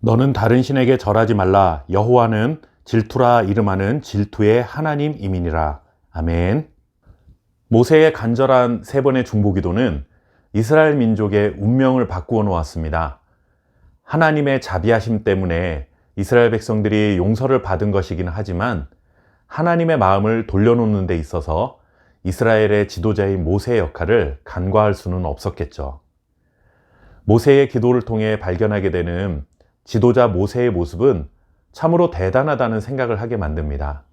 너는 다른 신에게 절하지 말라. 여호와는 질투라 이름하는 질투의 하나님이니라. 아멘. 모세의 간절한 세 번의 중보기도는 이스라엘 민족의 운명을 바꾸어 놓았습니다. 하나님의 자비하심 때문에 이스라엘 백성들이 용서를 받은 것이긴 하지만 하나님의 마음을 돌려놓는 데 있어서 이스라엘의 지도자인 모세의 역할을 간과할 수는 없었겠죠. 모세의 기도를 통해 발견하게 되는 지도자 모세의 모습은 참으로 대단하다는 생각을 하게 만듭니다.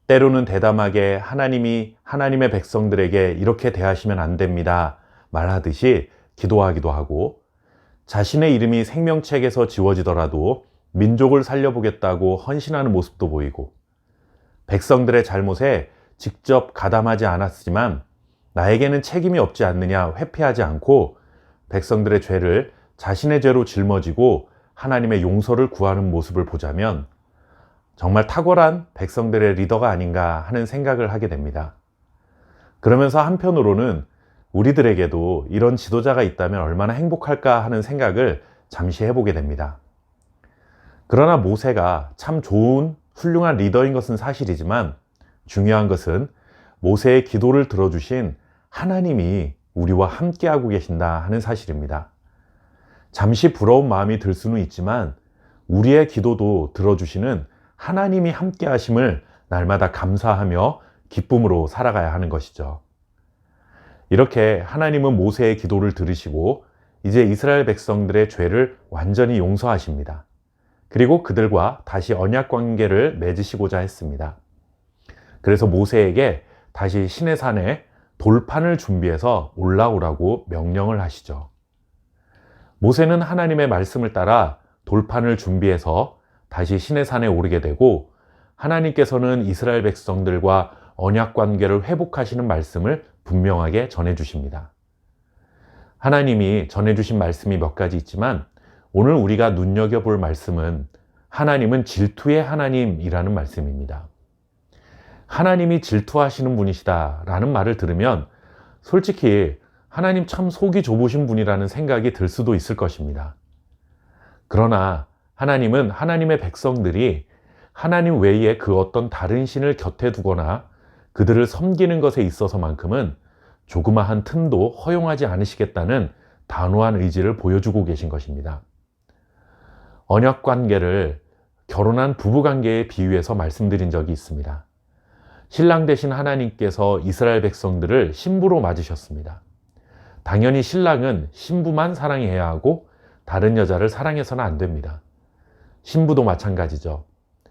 때로는 대담하게 하나님이 하나님의 백성들에게 이렇게 대하시면 안 됩니다 말하듯이 기도하기도 하고, 자신의 이름이 생명책에서 지워지더라도 민족을 살려보겠다고 헌신하는 모습도 보이고, 백성들의 잘못에 직접 가담하지 않았지만 나에게는 책임이 없지 않느냐 회피하지 않고 백성들의 죄를 자신의 죄로 짊어지고 하나님의 용서를 구하는 모습을 보자면 정말 탁월한 백성들의 리더가 아닌가 하는 생각을 하게 됩니다. 그러면서 한편으로는 우리들에게도 이런 지도자가 있다면 얼마나 행복할까 하는 생각을 잠시 해보게 됩니다. 그러나 모세가 참 좋은 훌륭한 리더인 것은 사실이지만 중요한 것은 모세의 기도를 들어주신 하나님이 우리와 함께하고 계신다 하는 사실입니다. 잠시 부러운 마음이 들 수는 있지만 우리의 기도도 들어주시는 하나님이 함께 하심을 날마다 감사하며 기쁨으로 살아가야 하는 것이죠. 이렇게 하나님은 모세의 기도를 들으시고 이제 이스라엘 백성들의 죄를 완전히 용서하십니다. 그리고 그들과 다시 언약 관계를 맺으시고자 했습니다. 그래서 모세에게 다시 시내산에 돌판을 준비해서 올라오라고 명령을 하시죠. 모세는 하나님의 말씀을 따라 돌판을 준비해서 다시 시내산에 오르게 되고, 하나님께서는 이스라엘 백성들과 언약 관계를 회복하시는 말씀을 분명하게 전해주십니다. 하나님이 전해주신 말씀이 몇 가지 있지만 오늘 우리가 눈여겨볼 말씀은 하나님은 질투의 하나님이라는 말씀입니다. 하나님이 질투하시는 분이시다 라는 말을 들으면 솔직히 하나님 참 속이 좁으신 분이라는 생각이 들 수도 있을 것입니다. 그러나 하나님은 하나님의 백성들이 하나님 외에 그 어떤 다른 신을 곁에 두거나 그들을 섬기는 것에 있어서만큼은 조그마한 틈도 허용하지 않으시겠다는 단호한 의지를 보여주고 계신 것입니다. 언약 관계를 결혼한 부부 관계에 비유해서 말씀드린 적이 있습니다. 신랑 되신 하나님께서 이스라엘 백성들을 신부로 맞으셨습니다. 당연히 신랑은 신부만 사랑해야 하고 다른 여자를 사랑해서는 안 됩니다. 신부도 마찬가지죠.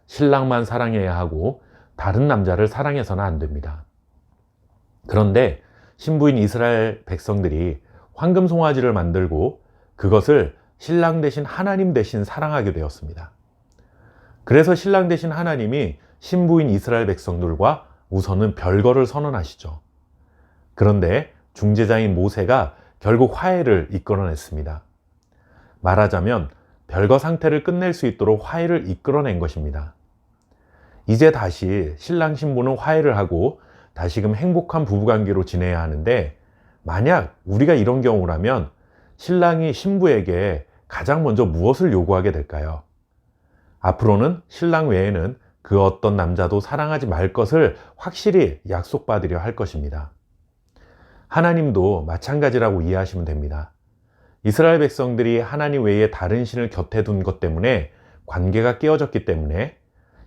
신랑만 사랑해야 하고 다른 남자를 사랑해서는 안 됩니다. 그런데 신부인 이스라엘 백성들이 황금 송아지를 만들고 그것을 신랑 대신 하나님 대신 사랑하게 되었습니다. 그래서 신랑 대신 하나님이 신부인 이스라엘 백성들과 우선은 별거를 선언하시죠. 그런데 중재자인 모세가 결국 화해를 이끌어냈습니다. 말하자면 별거 상태를 끝낼 수 있도록 화해를 이끌어낸 것입니다. 이제 다시 신랑 신부는 화해를 하고 다시금 행복한 부부관계로 지내야 하는데, 만약 우리가 이런 경우라면 신랑이 신부에게 가장 먼저 무엇을 요구하게 될까요? 앞으로는 신랑 외에는 그 어떤 남자도 사랑하지 말 것을 확실히 약속받으려 할 것입니다. 하나님도 마찬가지라고 이해하시면 됩니다. 이스라엘 백성들이 하나님 외에 다른 신을 곁에 둔 것 때문에 관계가 깨어졌기 때문에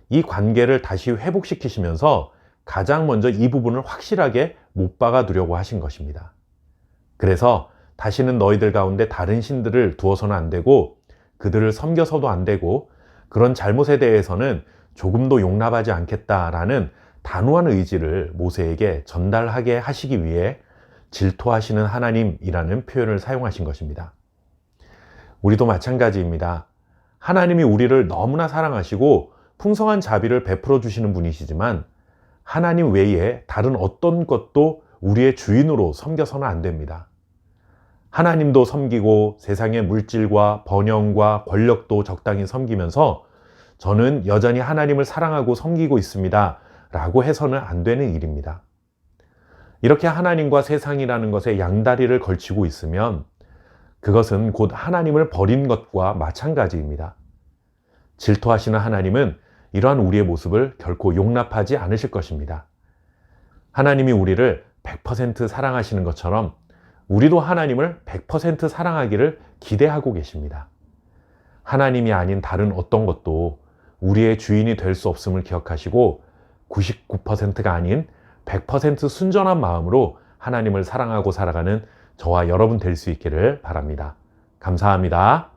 이 관계를 다시 회복시키시면서 가장 먼저 이 부분을 확실하게 못 박아두려고 하신 것입니다. 그래서 다시는 너희들 가운데 다른 신들을 두어서는 안 되고 그들을 섬겨서도 안 되고 그런 잘못에 대해서는 조금도 용납하지 않겠다라는 단호한 의지를 모세에게 전달하게 하시기 위해 질투하시는 하나님이라는 표현을 사용하신 것입니다. 우리도 마찬가지입니다. 하나님이 우리를 너무나 사랑하시고 풍성한 자비를 베풀어 주시는 분이시지만 하나님 외에 다른 어떤 것도 우리의 주인으로 섬겨서는 안 됩니다. 하나님도 섬기고 세상의 물질과 번영과 권력도 적당히 섬기면서 저는 여전히 하나님을 사랑하고 섬기고 있습니다 라고 해서는 안 되는 일입니다. 이렇게 하나님과 세상이라는 것에 양다리를 걸치고 있으면 그것은 곧 하나님을 버린 것과 마찬가지입니다. 질투하시는 하나님은 이러한 우리의 모습을 결코 용납하지 않으실 것입니다. 하나님이 우리를 100% 사랑하시는 것처럼 우리도 하나님을 100% 사랑하기를 기대하고 계십니다. 하나님이 아닌 다른 어떤 것도 우리의 주인이 될 수 없음을 기억하시고 99%가 아닌 100% 순전한 마음으로 하나님을 사랑하고 살아가는 저와 여러분 될 수 있기를 바랍니다. 감사합니다.